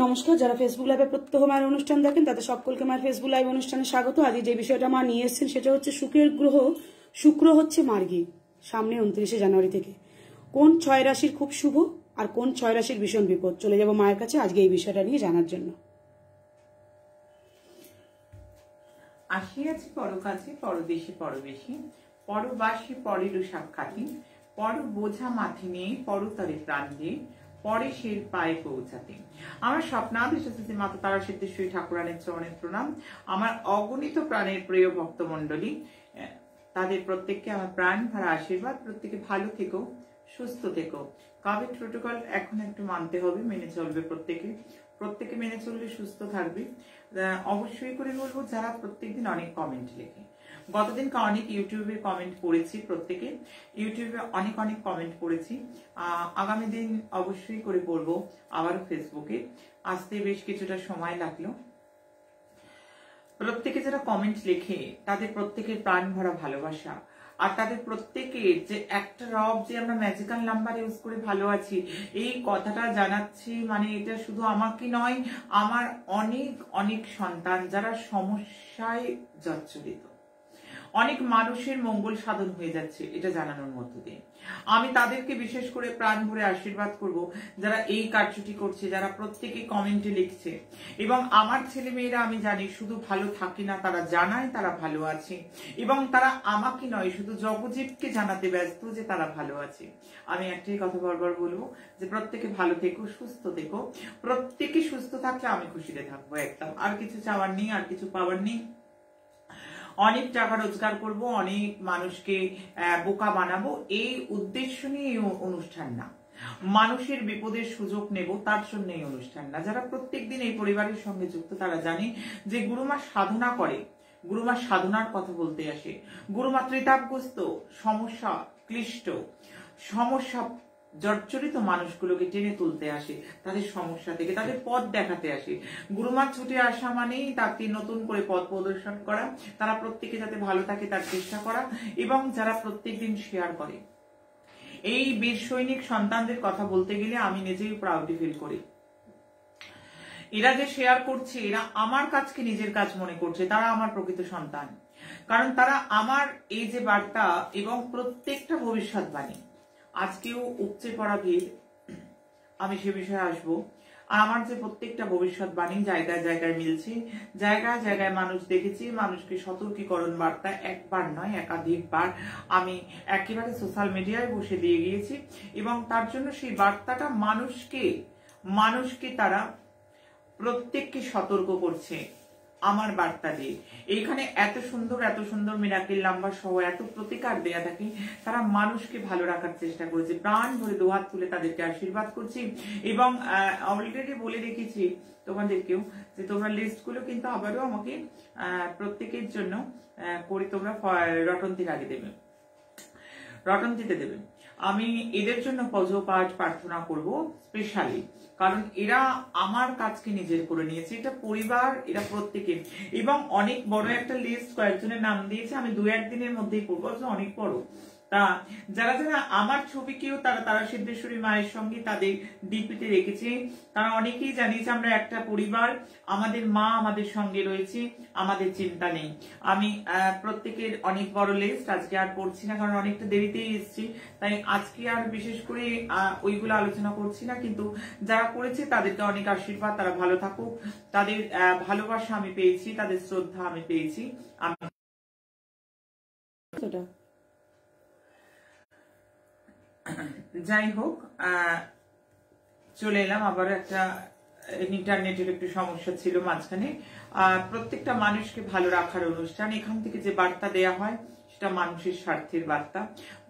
নমস্কার, যারা ফেসবুক লাইভে প্রত্যহ মায়ের অনুষ্ঠান দেখেন তাদের সকলকে মায়ের ফেসবুক লাইভ অনুষ্ঠানে স্বাগত। আজ যে বিষয়টা মা নিয়ে এসেছেন সেটা হচ্ছে শুক্রের গ্রহ শুক্র হচ্ছে মার্গী সামনে 29শে জানুয়ারি থেকে। কোন 6 রাশির খুব শুভ আর কোন 6 রাশির ভীষণ বিপদ, চলে যাব মায়ের কাছে আজকে এই বিষয়টা নিয়ে জানার জন্য। আসিয়াছি পরকাছে পরদেশে পরবেশী, পরবাসী পরেরও সাক্ষাৎ, পর বোঝা মাথে নিয়ে পরতরে প্রাণ দিয়ে পরে সের পায়ে পৌঁছাতে। আমার স্বপ্নাদেশ মাতা তারা সিদ্ধেশ্বরী ঠাকুরানের চরণের প্রণাম। আমার অগণিত প্রাণের প্রিয় ভক্তমণ্ডলী, তাদের প্রত্যেককে আমার প্রাণ ভরা আশীর্বাদ। প্রত্যেকে ভালো থেকো, সুস্থ থেকো। কোভিড প্রোটোকল এখন একটু মানতে হবে, মেনে চলবে প্রত্যেকে মেনে চললে সুস্থ থাকবে। অবশ্যই করে বলবো যারা প্রত্যেকদিন অনেক কমেন্ট লেখে, গতদিন অনেক ইউটিউবে কমেন্ট পড়েছি, প্রত্যেকে ইউটিউবে অনেক কমেন্ট পড়েছি। আগামী দিন অবশ্যই করে পড়বো আবার ফেসবুকে, আসতে বেশ কিছুটা সময় লাগলো। প্রত্যেকে যারা কমেন্ট লেখে তাদের প্রত্যেকের প্রাণ ভরা ভালোবাসা, আর তাদের প্রত্যেকের যে একটা রব যে আমরা ম্যাজিক্যাল নাম্বার ইউজ করে ভালো আছি, এই কথাটা জানাচ্ছি। মানে এটা শুধু আমাকে নয়, আমার অনেক সন্তান যারা সমস্যায় জর্জরিত, অনেক মানুষের মঙ্গল সাধন হয়ে যাচ্ছে, এটা জানানোর মধ্য দিয়ে আমি তাদেরকে বিশেষ করে প্রাণ ভরে আশীর্বাদ করব যারা এই কার্যটি করছে, যারা প্রত্যেকে কমেন্টে লিখছে। এবং আমার ছেলে মেয়েরা আমি জানি শুধু ভালো থাকে না, তারা জানায় তারা ভালো আছে, এবং তারা আমাকে নয় শুধু জগজীবকে জানাতে ব্যস্ত যে তারা ভালো আছে। আমি একটাই কথা বারবার বলবো যে প্রত্যেকে ভালো থেকো, সুস্থ থেকো। প্রত্যেকে সুস্থ থাকলে আমি খুশিতে থাকবো, একদম। আর কিছু চাওয়ার নেই, আর কিছু পাওয়ার নেই। অনেক টাকা রোজগার করব, অনেক মানুষকে বোকা বানাবো, এই উদ্দেশ্য নিয়ে এই অনুষ্ঠান না। মানুষের বিপদের সুযোগ নেব, তার জন্য এই অনুষ্ঠান না। যারা প্রত্যেকদিন এই পরিবারের সঙ্গে যুক্ত তারা জানে যে গুরুমা সাধনা করে, গুরুমা সাধনার কথা বলতে আসে, গুরুমা ত্রিতাপগ্রস্ত সমস্যা ক্লিষ্ট সমস্যা জর্জরিত মানুষগুলোকে টেনে তুলতে আসে, তাদের সমস্যা থেকে তাদের পথ দেখাতে আসে। গুরুমার ছুটে আসা মানেই তাকে নতুন করে পথ প্রদর্শন করা, তারা প্রত্যেকে যাতে ভালো থাকে তার চেষ্টা করা, এবং যারা প্রত্যেকদিন শেয়ার করে। এই বীর সৈনিক সন্তানদের কথা বলতে গেলে আমি নিজেই প্রাউডি ফিল করি। এরা যে শেয়ার করছে, এরা আমার কাজকে নিজের কাজ মনে করছে, তারা আমার প্রকৃত সন্তান। কারণ তারা আমার এই যে বার্তা এবং প্রত্যেকটা ভবিষ্যৎবাণী, আজকেও উপচে পড়া ভিড়, আমি সে বিষয়ে আসবো। আর আমার যে প্রত্যেকটা ভবিষ্যৎবাণী জায়গায় জায়গায় মিলছে, জায়গায় জায়গায় মানুষ দেখেছি, মানুষকে সতর্কীকরণ বার্তা একবার নয় একাধিকবার আমি একেবারে সোশ্যাল মিডিয়ায় বসে দিয়ে গিয়েছি, এবং তার জন্য সেই বার্তাটা মানুষকে তারা প্রত্যেককে সতর্ক করছে আমার বার্তা দিয়ে। এইখানে এত সুন্দর মিরাকেল নাম্বার সহ এত প্রতিকার দেয়া থাকে, তারা মানুষকে ভালো রাখার চেষ্টা করেছে। প্রাণ ভরে দুহাত তুলে তাদেরকে আশীর্বাদ করছি, এবং অলরেডি বলে রেখেছি তোমাদেরকেও যে তোমরা লিস্টগুলো কিন্তু আবারও আমাকে প্রত্যেকের জন্য করে তোমরা রটন্তি লাগিয়ে দেবে, রটন্তিতে দেবে। আমি এদের জন্য পুজো পাঠ প্রার্থনা করব স্পেশালি, কারণ এরা আমার কাজকে নিজের করে নিয়েছে। এটা পরিবার, এরা প্রত্যেকে, এবং অনেক বড় একটা লিস্ট কয়েকজনের নাম দিয়েছে, আমি 2-1 দিনের মধ্যেই করবো, অনেক বড়। তা যারা যারা আমার ছবিকেও তারা সিদ্ধেশ্বরী মায়ের সঙ্গে তাদের ডিপিতে রেখেছে, তারা অনেকেই জানিয়েছে আমরা একটা পরিবার, আমাদের মা আমাদের সঙ্গে রয়েছে, আমাদের চিন্তা নেই। আমি প্রত্যেকের অনেক বড় লিস্ট আজকে আর পড়ছি না, কারণ অনেকটা দেরিতেই এসেছি, তাই আজকে আর বিশেষ করে ওইগুলো আলোচনা করছি না। কিন্তু যারা করেছে তাদেরকে অনেক আশীর্বাদ, তারা ভালো থাকুক। তাদের ভালোবাসা আমি পেয়েছি, তাদের শ্রদ্ধা আমি পেয়েছি। যাই হোক, চলে এলাম আবার। একটা ইন্টারনেটের একটু সমস্যা ছিল মাঝখানে। প্রত্যেকটা মানুষকে ভালো রাখার অনুষ্ঠান, এখান থেকে যে বার্তা দেয়া হয় সেটা মানুষের স্বার্থের বার্তা।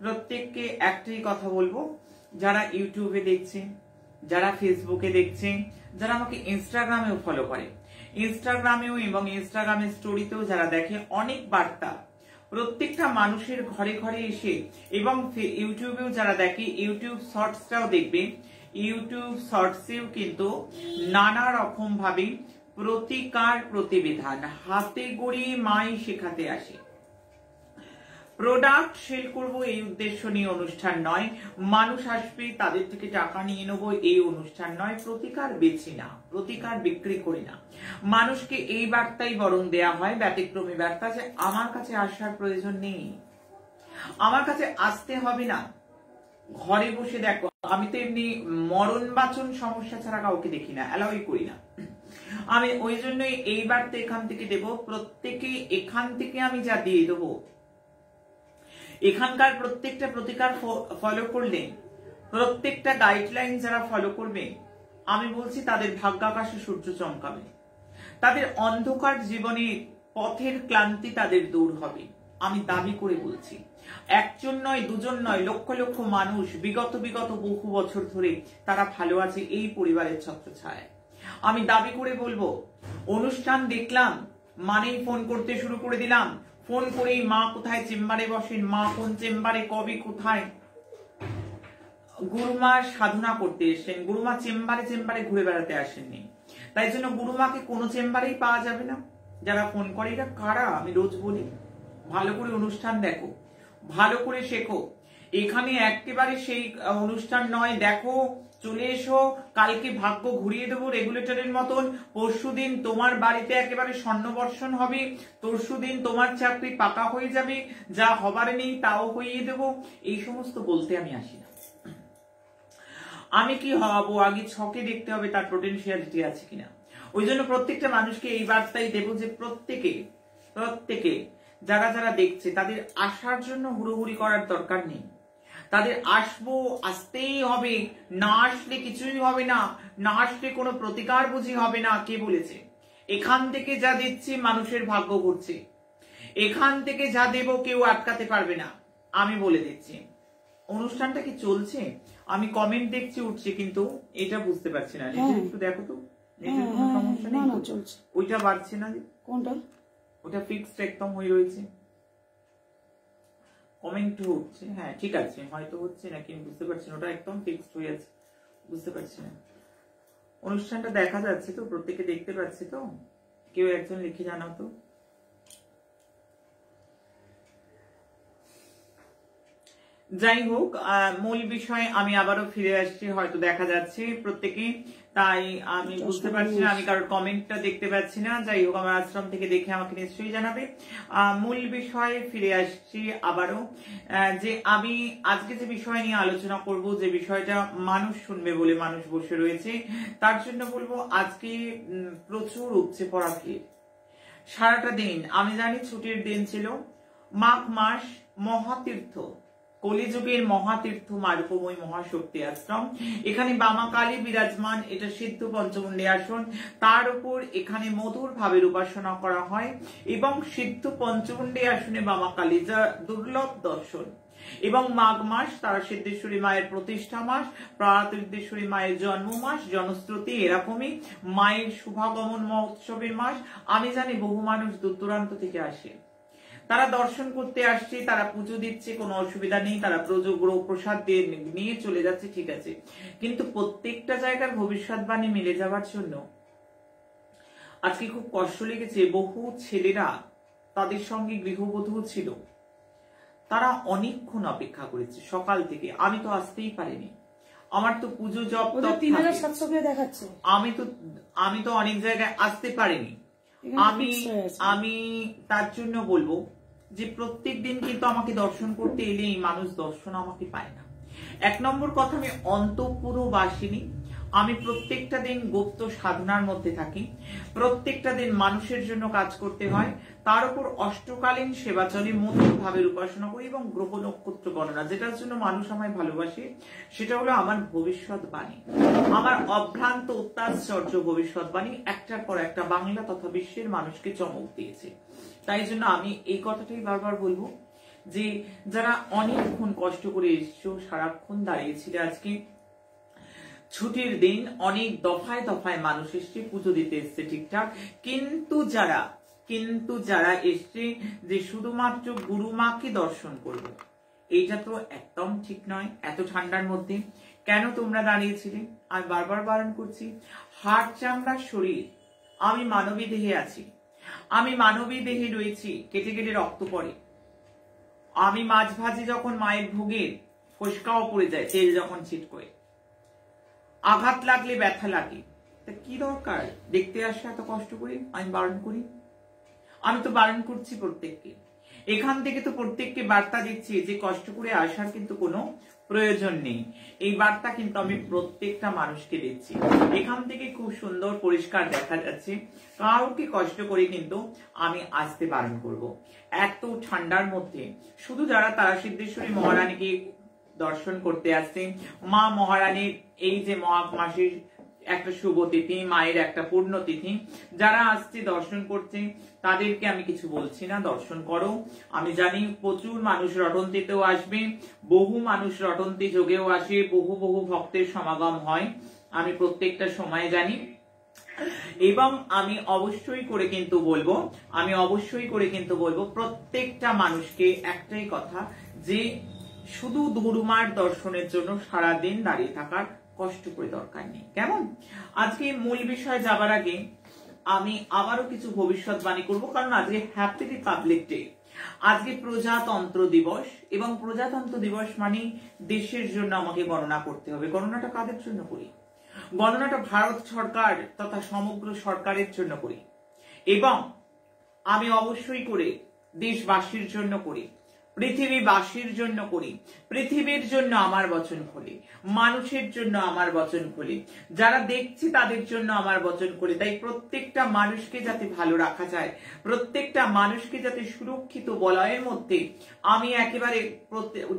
প্রত্যেককে একটাই কথা বলবো, যারা ইউটিউবে দেখছে, যারা ফেসবুকে দেখছে, যারা আমাকে ইনস্টাগ্রামেও ফলো করে, ইনস্টাগ্রামেও এবং ইনস্টাগ্রামের স্টোরিতেও যারা দেখে, অনেক বার্তা প্রত্যেকটা মানুষের ঘরে ঘরে এসে, এবং ইউটিউবেও যারা দেখে, ইউটিউব শর্টসটাও দেখবে, ইউটিউব শর্টসেও কিন্তু নানা রকম ভাবে প্রতিকার প্রতিবিধান হাতে গড়িয়ে মাই শেখাতে আসে। প্রোডাক্ট সেল করব এই উদ্দেশ্য নিয়ে অনুষ্ঠান নয়, মানুষ আসবে তাদের থেকে টাকা নিয়ে নেবো এই অনুষ্ঠান নয়, প্রতিকার বেচি না, প্রতিকার বিক্রি করি না। মানুষকে এই বার্তাই বরং দেয়া হয়, ব্যতিক্রমী বার্তা, যে আমার কাছে আসার প্রয়োজন নেই, আমার কাছে আসতে হবে না, ঘরে বসে দেখো। আমি তো এমনি মরণ বাচন সমস্যা ছাড়া কাউকে দেখি না, অ্যালাউই করি না। আমি ওই জন্যই এই বার্তা এখান থেকে দেব, প্রত্যেকে এখান থেকে আমি যা দিয়ে দেবো, এখানকার প্রত্যেকটা প্রতিকার ফলো করলে, প্রত্যেকটা গাইডলাইন যারা ফলো করবে, আমি বলছি তাদের ভাগ্যাকাশে সূর্য চমকাবে, তাদের অন্ধকার জীবনে পথের ক্লান্তি তাদের দূর হবে। আমি দাবি করে বলছি, একজন নয়, দুজন নয়, লক্ষ লক্ষ মানুষ বিগত বহু বছর ধরে তারা ভালো আছে এই পরিবারের ছত্রছায়ায়। আমি দাবি করে বলবো, অনুষ্ঠান দেখলাম মানেই ফোন করতে শুরু করে দিলাম, ফোন করেই মা কোথায় চেম্বারে বসেন, মা কোন চেম্বারে, কবে, কোথায়। গুরুমা সাধনা করতে এসেছেন, গুরুমা চেম্বারে ঘুরে বেড়াতে আসেননি। তাই জন্য গুরুমাকে কোনো চেম্বারেই পাওয়া যাবে না। যারা ফোন করে এরা কারা আমি রোজ বলি, ভালো করে অনুষ্ঠান দেখো, ভালো করে শেখো। এখানে একেবারে সেই অনুষ্ঠান নয়, দেখো, চলে এসো, কালকে ভাগ্য ঘুরিয়ে দেবো রেগুলেটরের মতন, পরশুদিন তোমার বাড়িতে একেবারে স্বর্ণবর্ষণ হবে, পরশুদিন তোমার চাকরি পাকা হয়ে যাবে, যা হবার নেই তাও হইয়ে দেব, এই সমস্ত বলতে আমি আসি না। আমি কি হব আগে ছকে দেখতে হবে তার পোটেনশিয়ালিটি আছে কিনা। ওই জন্য প্রত্যেকটা মানুষকে এই বার্তাই দেব যে প্রত্যেকে যারা যারা দেখছে তাদের আসার জন্য হুড়োহুড়ি করার দরকার নেই। তাদের আসতেই হবে, না আসলে কিছুই হবে না, না আসলে কোনো প্রতিকার বুঝি হবে না। কে বলেছে? এখান থেকে যা দিচ্ছি মানুষের ভাগ্য ঘুরছে, এখান থেকে যা দেব কেউ আটকাতে পারবে না। আমি বলে দিচ্ছি, অনুষ্ঠানটা কি চলছে? আমি কমেন্ট দেখছি উঠছে, কিন্তু এটা বুঝতে পারছি না। একটু দেখো তো, সমস্যা নেই, ওইটা বাড়ছে না, কোনটা? ওটা ফিক্সড একদম হয়ে রয়েছে, কমেন্ট হচ্ছে। হ্যাঁ ঠিক আছে, হয়তো হচ্ছে নাকি আমি বুঝতে পারছি না, ওটা একদম ফিক্সড হয়ে আছে, বুঝতে পারছি না। অনুষ্ঠানটা দেখা যাচ্ছে তো, প্রত্যেকে দেখতে পাচ্ছে তো? কেউ একজন লিখে জানাও তো। যাই হোক, মূল বিষয়ে আমি আবারও ফিরে আসছি, হয়তো দেখা যাচ্ছে প্রত্যেকে, তাই আমি বুঝতে পারছি না, আমি কারোর কমেন্টটা দেখতে পাচ্ছি না। যাই হোক, আমার আশ্রম থেকে দেখে আমাকে নিশ্চয়ই জানাবে। মূল বিষয়ে ফিরে আসছি আবারও, যে আমি আজকে যে বিষয় নিয়ে আলোচনা করব, যে বিষয়টা মানুষ শুনবে বলে মানুষ বসে রয়েছে, তার জন্য বলবো আজকে প্রচুর উপচে পড়া ভিড়। সারাটা দিন, আমি জানি ছুটির দিন ছিল, মাঘ মাস, মহাতীর্থ, কলিযুগের মহাতীর্থ মারুপময় মহাশক্তি আশ্রম, এখানে বামা কালী বিরাজমান, এটা সিদ্ধ পঞ্চমুণ্ডী আসন, তার উপর এখানে মধুর ভাবের উপাসনা করা হয়, এবং সিদ্ধ পঞ্চমুণ্ডী আসনে বামা কালী, যা দুর্লভ দর্শন। এবং মাঘ মাস তারা সিদ্ধেশ্বরী মায়ের প্রতিষ্ঠা মাস, প্রাতির্দেশ্বরী মায়ের জন্ম মাস, জনশ্রুতি এরকমই, মায়ের শুভাগমন মহোৎসবের মাস। আমি জানি বহু মানুষ দূর দূরান্ত থেকে আসে, তারা দর্শন করতে আসছে, তারা পুজো দিচ্ছে, কোনো অসুবিধা নেই, তারা প্রসাদ দিয়ে নিয়ে চলে যাচ্ছে, ঠিক আছে। কিন্তু প্রত্যেকটা জায়গার ভবিষ্যৎবাণী মিলে যাওয়ার জন্য আজকে খুব কষ্ট লেগেছে। বহু ছেলেরা, তাদের সঙ্গে গৃহবধূ ছিল, তারা অনেকক্ষণ অপেক্ষা করেছে সকাল থেকে। আমি তো আসতেই পারিনি, আমার তো পুজো জপ দেখাচ্ছে, আমি তো অনেক জায়গায় আসতে পারিনি। আমি তার জন্য বলবো যে প্রত্যেক দিন কিন্তু আমাকে দর্শন করতে এলেই মানুষ দর্শন আমাকে পায় না। এক নম্বর কথা, আমি অন্তঃপুরবাসিনী, আমি প্রত্যেকটা দিন গুপ্ত সাধনার মধ্যে থাকি, প্রত্যেকটা দিন মানুষের জন্য কাজ করতে হয়, তার উপর অষ্টকালীন সেবা চলে, মধুর ভাবের উপাসনা করি, এবং গ্রহ নক্ষত্র গণনা, যেটার জন্য মানুষ আমায় ভালোবাসে, সেটা হলো আমার ভবিষ্যৎবাণী, আমার অভ্রান্ত অত্যাশ্চর্য ভবিষ্যৎবাণী, একটার পর একটা বাংলা তথা বিশ্বের মানুষকে চমক দিয়েছে। তাই জন্য আমি এই কথাটাই বারবার বলবো, যে যারা অনেকক্ষণ কষ্ট করে এসছো, সারাক্ষণ দাঁড়িয়েছিলে, আজকে ছুটির দিন, অনেক দফায় দফায় মানুষ এসছে, পুজো দিতে এসছে ঠিকঠাক, কিন্তু যারা এসছে যে শুধুমাত্র গুরুমাকে দর্শন করবো, এইটা তো একদম ঠিক নয়। এত ঠান্ডার মধ্যে কেন তোমরা দাঁড়িয়েছিলে? আমি বারবার বারণ করছি, হাড় চামড়ার শরীর, আমি মানবী দেহে আছি, আমি মানবী দেহে রয়েছি, কেটে কেটে রক্ত পড়ে, আমি মাছ ভাজি যখন মায়ের ভোগের ফসকাও পড়ে যায়, তেল যখন ছিটকোয়, আঘাত লাগলে ব্যথা লাগে, তা কি দরকার দেখতে আসা এত কষ্ট করে? আমি বারণ করি? আমি তো বারণ করছি প্রত্যেককে। এখান থেকে তো প্রত্যেককে বার্তা দিচ্ছি যে কষ্ট করে আসার কিন্তু কোনো প্রয়োজন নেই। এই বার্তা কিন্তু আমি প্রত্যেকটা মানুষকে দিচ্ছি। এখান থেকে খুব সুন্দর পরিষ্কার দেখা যাচ্ছে কাউকে কষ্ট করে কিন্তু আমি আসতে বারণ করব। এত ঠান্ডার মধ্যে শুধু যারা তারা সিদ্ধেশ্বরী মহারানীকে দর্শন করতে আসছে, মা মহারানীর এই যে মহা মাসের একটা শুভ তিথি, মায়ের একটা পূর্ণ তিথি, যারা আসছে দর্শন করছে তাদেরকে আমি কিছু বলছি না, দর্শন করো। আমি জানি প্রচুর মানুষ রটন্তিতেও আসবে, বহু মানুষ রটন্তি যোগেও আসে, বহু বহু ভক্তের সমাগম হয়, আমি প্রত্যেকটা সময় জানি। এবং আমি অবশ্যই করে কিন্তু বলবো প্রত্যেকটা মানুষকে একটাই কথা, যে শুধু গুরুমার দর্শনের জন্য সারাদিন দাঁড়িয়ে থাকার কষ্ট করে দরকার নেই। কেমন? আজকে মূল বিষয় যাবার আগে আমি আবারও কিছু ভবিষ্যৎবাণী করব, কারণ আজকে হ্যাপি রিপাবলিক ডে, আজকে প্রজাতন্ত্র দিবস, এবং প্রজাতন্ত্র দিবস মানে দেশের জন্য আমাকে গণনা করতে হবে। গণনাটা কাদের জন্য করি? গণনাটা ভারত সরকার তথা সমগ্র সরকারের জন্য করি, এবং আমি অবশ্যই করে দেশবাসীর জন্য করি, পৃথিবীবাসীর জন্য করি, পৃথিবীর জন্য আমার বচন খুলি, মানুষের জন্য আমার বচন খুলি, যারা দেখছে তাদের জন্য আমার বচন খুলি। তাই প্রত্যেকটা মানুষকে যাতে ভালো রাখা যায়, প্রত্যেকটা মানুষকে যাতে সুরক্ষিত বলয়ের মধ্যে আমি একেবারে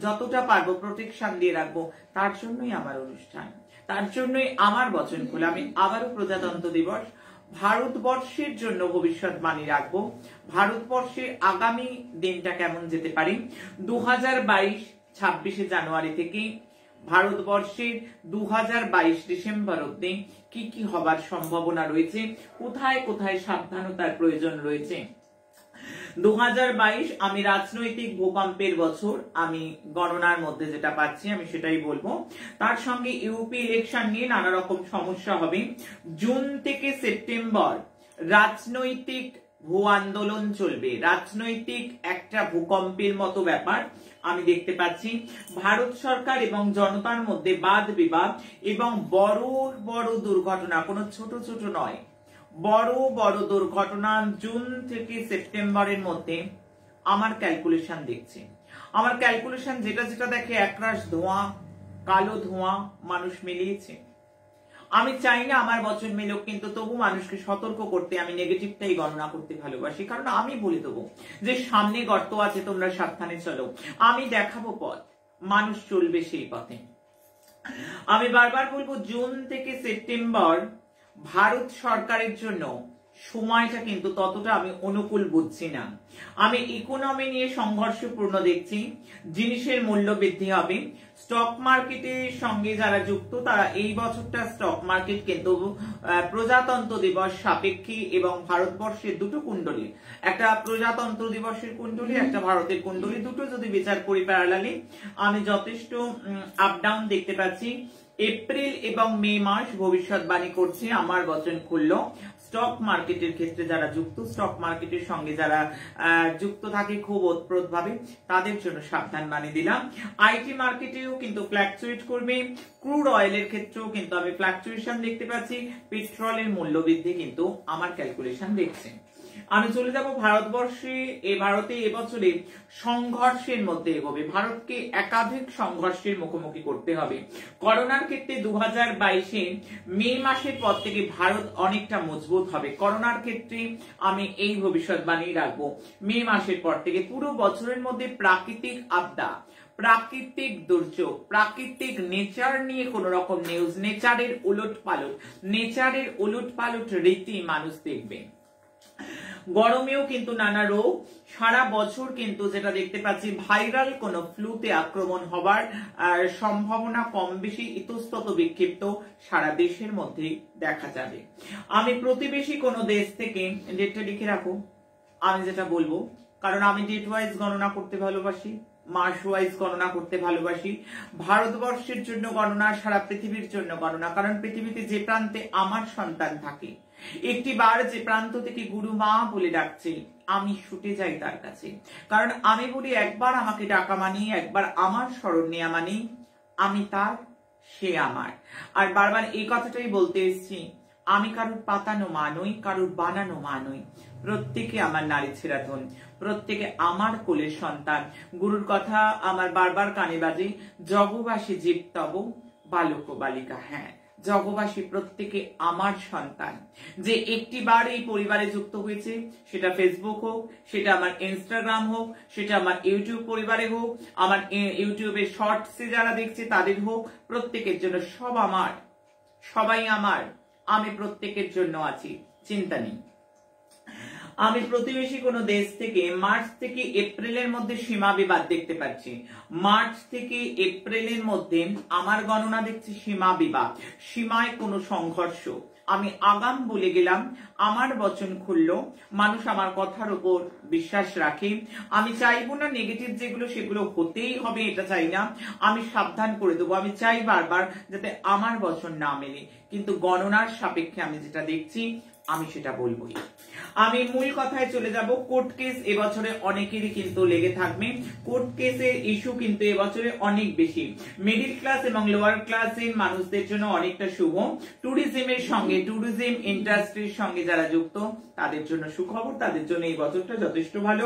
যতটা পারবো প্রোটেকশন দিয়ে রাখবো, তার জন্যই আমার অনুষ্ঠান, তার জন্যই আমার বচন খোলা। আমি আবারও প্রজাতন্ত্র দিবস, ভারতবর্ষের জন্য ভবিষ্যৎবাণী রাখবো। ভারতবর্ষের আগামী দিনটা কেমন যেতে পারে 2022 26শে জানুয়ারি থেকে ভারতবর্ষের 2022 ডিসেম্বর অব্দি কি কি হবার সম্ভাবনা রয়েছে, কোথায় কোথায় সাবধানতার প্রয়োজন রয়েছে। 2022 আমি রাজনৈতিক ভূকম্পের বছর, আমি গণনার মধ্যে যেটা পাচ্ছি আমি সেটাই বলবো। তার সঙ্গে ইউপি ইলেকশন নিয়ে নানা রকম সমস্যা হবে। জুন থেকে সেপ্টেম্বর রাজনৈতিক ভূ আন্দোলন চলবে, রাজনৈতিক একটা ভূকম্পের মতো ব্যাপার আমি দেখতে পাচ্ছি। ভারত সরকার এবং জনতার মধ্যে বাদ বিবাদ এবং বড় বড় দুর্ঘটনা, কোনো ছোট ছোট নয়, বড় বড় দুর্ঘটনা জুন থেকে সেপ্টেম্বরের মধ্যে আমার ক্যালকুলেশন দেখছে। আমার ক্যালকুলেশন যেটা যেটা দেখে একরাশ ধোঁয়া, কালো ধোঁয়া মানুষ মিলিয়েছে। আমি চাই না আমার বচন মিলুক, কিন্তু তবু মানুষকে সতর্ক করতে আমি নেগেটিভটাই গণনা করতে ভালোবাসি, কারণ আমি বলে দেবো যে সামনে গর্ত আছে, তোমরা সাবধানে চলো, আমি দেখাবো পথ, মানুষ চলবে সেই পথে। আমি বারবার বলবো জুন থেকে সেপ্টেম্বর ভারত সরকারের জন্য সময়টা কিন্তু ততটা আমি অনুকূল বুঝছি না। আমি ইকোনমি নিয়ে সংঘর্ষপূর্ণ দেখছি, জিনিসের মূল্য বৃদ্ধি হবে, স্টক মার্কেটের সঙ্গে যারা যুক্ত তারা এই বছরটা স্টক মার্কেট কিন্তু প্রজাতন্ত্র দিবস সাপেক্ষী, এবং ভারতবর্ষের দুটো কুণ্ডলী, একটা প্রজাতন্ত্র দিবসের কুণ্ডলী, একটা ভারতের কুণ্ডলী, দুটো যদি বিচার করি প্যারালালি, আমি যথেষ্ট আপ ডাউন দেখতে পাচ্ছি। এপ্রিল এবং মে মাস ভবিষ্যৎবাণী করছে, আমার বচন খুললো। স্টক মার্কেটের ক্ষেত্রে যারা যুক্ত, স্টক মার্কেটের সঙ্গে যারা যুক্ত থাকে খুব ওতপ্রোত ভাবে, তাদের জন্য সাবধান বাণী দিলাম। আইটি মার্কেটেও কিন্তু ফ্ল্যাকচুয়েট করবে, ক্রুড অয়েলের ক্ষেত্রেও কিন্তু আমি ফ্ল্যাকচুয়েশন দেখতে পাচ্ছি, পেট্রোলের মূল্য বৃদ্ধি কিন্তু আমার ক্যালকুলেশন দেখছে। আমি চলে যাব ভারতবর্ষে, ভারতে এবছরে সংঘর্ষের মধ্যে এগোবে, ভারতকে একাধিক সংঘর্ষের মুখোমুখি করতে হবে। করোনার ক্ষেত্রে 2022 মে মাসের পর থেকে ভারত অনেকটা মজবুত হবে। করোনার ক্ষেত্রে আমি এই ভবিষ্যৎবাণী রাখবো, মে মাসের পর থেকে পুরো বছরের মধ্যে প্রাকৃতিক আপদা, প্রাকৃতিক দুর্যোগ, প্রাকৃতিক নেচার নিয়ে কোন রকম নিউজ, নেচারের উলট পালট রীতি মানুষ দেখবে। গরমেও কিন্তু নানা রোগ, সারা বছর কিন্তু যেটা দেখতে পাচ্ছি ভাইরাল কোন ফ্লুতে আক্রমণ হবার সম্ভাবনা কম বেশি ইতস্তত বিক্ষিপ্ত সারা দেশের মধ্যে দেখা যাবে। আমি প্রতিবেশী কোন দেশ থেকে, ডেটটা লিখে রাখো আমি যেটা বলবো, কারণ আমি ডেট ওয়াইজ গণনা করতে ভালোবাসি, মাস ওয়াইজ গণনা করতে ভালোবাসি। ভারতবর্ষের জন্য গণনা, সারা পৃথিবীর জন্য গণনা, কারণ পৃথিবীতে যে প্রান্তে আমার সন্তান থাকে, একটি বার যে প্রান্ত থেকে গুরু মা বলে ডাকছে, আমি ছুটে যাই তার কাছে। কারণ আমি বলি, একবার আমাকে ডাকা মানি, একবার আমার স্মরণ নেয়া মানি আমি তার, সে আমার। আর বারবার এই কথাটাই বলতে এসেছি, আমি কারুর পাতানো মা নই, কারুর বানানো মা নই। প্রত্যেকে আমার নারী ছেড়াধন, প্রত্যেকে আমার কোলের সন্তান। গুরুর কথা আমার বারবার কানে বাজে, জগবাসী জীব তব বালক বালিকা। হ্যাঁ, জগবাসী প্রত্যেকে আমার সন্তান। যে একটি বার এই পরিবারে যুক্ত হয়েছে, সেটা ফেসবুক হোক, সেটা আমার ইনস্টাগ্রাম হোক, সেটা আমার ইউটিউব পরিবারে হোক, আমার ইউটিউবে শর্টসে যারা দেখছে তাদের হোক, প্রত্যেকের জন্য সব আমার, সবাই আমার। আমি প্রত্যেকের জন্য আছি, চিন্তা নেই। আমি প্রতিবেশী কোন দেশ থেকে মার্চ থেকে এপ্রিলের মধ্যে সীমা বিবাদ দেখতে পাচ্ছি। মার্চ থেকে এপ্রিলের মধ্যে আমার গণনা দেখছি সীমা বিবাদ, সীমায় কোনো সংঘর্ষ। আমি আগাম বলে গেলাম, আমার বচন খুললো, মানুষ আমার কথার উপর বিশ্বাস রাখে। আমি চাইবো না নেগেটিভ যেগুলো সেগুলো হতেই হবে, এটা চাই না। আমি সাবধান করে দেবো, আমি চাই বারবার যাতে আমার বচন না মেলে। কিন্তু গণনার সাপেক্ষে আমি যেটা দেখছি আমি সেটা বলবোই। আমি মূল কথায় চলে যাব। কোর্ট কেস এবছরে অনেকেরই কিন্তু লেগে থাকবে। কোর্ট কেসের ইস্যু কিন্তু এবছরে অনেক বেশি। মিডিল ক্লাস এবং লোয়ার ক্লাসের মানুষদের জন্য অনেকটা শুভ। ট্যুরিজমের সঙ্গে, ট্যুরিজম ইন্ডাস্ট্রির সঙ্গে যারা যুক্ত তাদের জন্য সুখবর, তাদের জন্য এই বছরটা যথেষ্ট ভালো।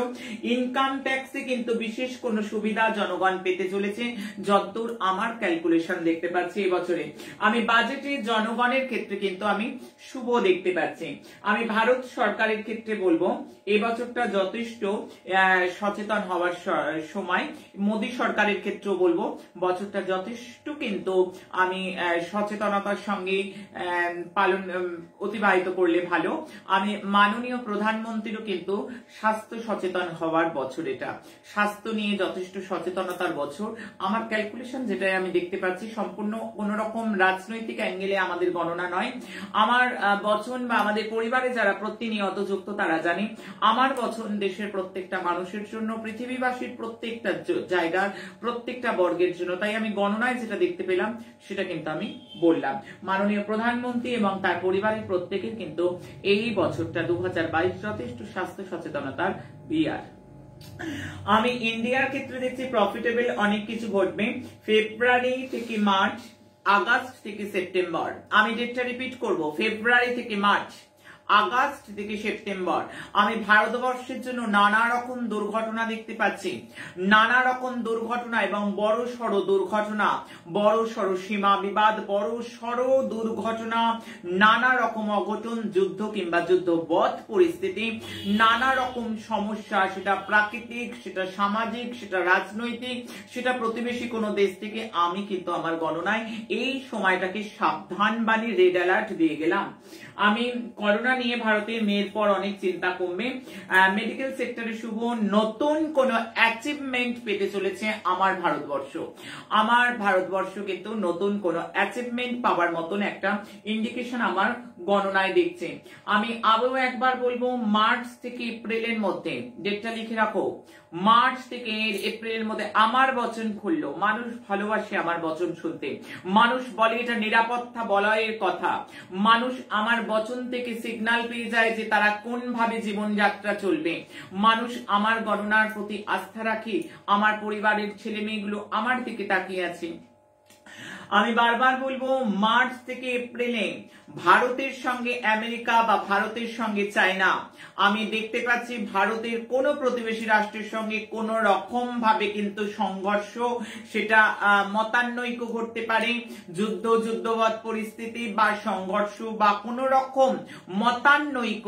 ইনকাম ট্যাক্সে কিন্তু বিশেষ কোনো সুবিধা জনগণ পেতে চলেছে, যতদূর আমার ক্যালকুলেশন দেখতে পাচ্ছি এবছরে। আমি বাজেটে জনগণের ক্ষেত্রে কিন্তু আমি শুভ দেখতে পাচ্ছি। আমি ভারত সরকারের ক্ষেত্রে বলবো এবছরটা যথেষ্ট সচেতন হওয়ার সময়। মোদী সরকারের ক্ষেত্রেও বলবো বছরটা যথেষ্ট কিন্তু আমি সচেতনতার সঙ্গে পালন অতিবাহিত করলে ভালো। আমি মাননীয় প্রধানমন্ত্রীরও কিন্তু স্বাস্থ্য সচেতন হওয়ার বছর, এটা স্বাস্থ্য নিয়ে যথেষ্ট সচেতনতার বছর। আমার ক্যালকুলেশন যেটাই আমি দেখতে পাচ্ছি, সম্পূর্ণ কোন রকম রাজনৈতিক অ্যাঙ্গেলে আমাদের গণনা নয়। আমার বচন বা আমাদের পরিবারে যারা প্রতিনিয়ত যুক্ত তারা জানে আমার বচন দেশের প্রত্যেকটা মানুষের জন্য, পৃথিবীবাসীর প্রত্যেকটা জায়গার প্রত্যেকটা বর্গের জন্য। তাই আমি গণনায় যেটা দেখতে পেলাম সেটা কিন্তু আমি বললাম। মাননীয় প্রধানমন্ত্রী এবং তার পরিবারের প্রত্যেকের কিন্তু এই বছরটা 2022 যথেষ্ট স্বাস্থ্য সচেতনতার ইয়ার। আমি ইন্ডিয়ার ক্ষেত্রে দেখছি প্রফিটেবল অনেক কিছু ঘটবে। ফেব্রুয়ারি থেকে মার্চ, আগস্ট থেকে সেপ্টেম্বর, আমি ডেটটা রিপিট করব, ফেব্রুয়ারি থেকে মার্চ, আগস্ট থেকে সেপ্টেম্বর আমি ভারতবর্ষের জন্য নানা রকম দুর্ঘটনা দেখতে পাচ্ছি। নানা রকম দুর্ঘটনা এবং বড় সড় দুর্ঘটনা, বড় সড় সীমা বিবাদ, বড় সড় দুর্ঘটনা, নানা রকম অঘটন, যুদ্ধ কিংবা যুদ্ধবৎ পরিস্থিতি, নানা রকম সমস্যা, সেটা প্রাকৃতিক, সেটা সামাজিক, সেটা রাজনৈতিক, সেটা প্রতিবেশী কোনো দেশ থেকে। আমি কিন্তু আমার গণনায় এই সময়টাকে সাবধান বাণী, রেড অ্যালার্ট দিয়ে গেলাম। আমি করোনা নিয়ে ভারতের মেয়ের পর অনেক চিন্তা কমবে। মেডিকেল সেক্টরে শুভ, নতুন কোন অ্যাচিভমেন্ট পেতে চলেছে আমার ভারতবর্ষ। আমার ভারতবর্ষ কিন্তু নতুন কোন অ্যাচিভমেন্ট পাওয়ার মতন একটা ইন্ডিকেশন আমার গণনায় দেখছে। আমি আবারও একবার বলবো, মার্চ থেকে এপ্রিলের মধ্যে, ডেটটা লিখে রাখো, মার্চ থেকে এপ্রিলের মধ্যে আমার বচন খুললো। মানুষ ভালোবাসে আমার বচন শুনতে, মানুষ বলে এটা নিরাপত্তা বলয়ের কথা। মানুষ আমার বচন থেকে সিগন্যাল পেয়ে যায় যে তারা কোন ভাবে জীবনযাত্রা চলবে। মানুষ আমার গণনার প্রতি আস্থা রাখে, আমার পরিবারের ছেলে মেয়েগুলো আমার দিকে তাকিয়ে আছে। আমি বারবার বলবো, মার্চ থেকে এপ্রিলে ভারতের সঙ্গে আমেরিকা বা ভারতের সঙ্গে চায়না, আমি দেখতে পাচ্ছি ভারতের কোন প্রতিবেশী রাষ্ট্রের সঙ্গে কোন রকম ভাবে কিন্তু সংঘর্ষ, সেটা মতানৈক্য ঘটতে পারে, যুদ্ধ, যুদ্ধবৎ পরিস্থিতি বা সংঘর্ষ বা কোন রকম মতানৈক্য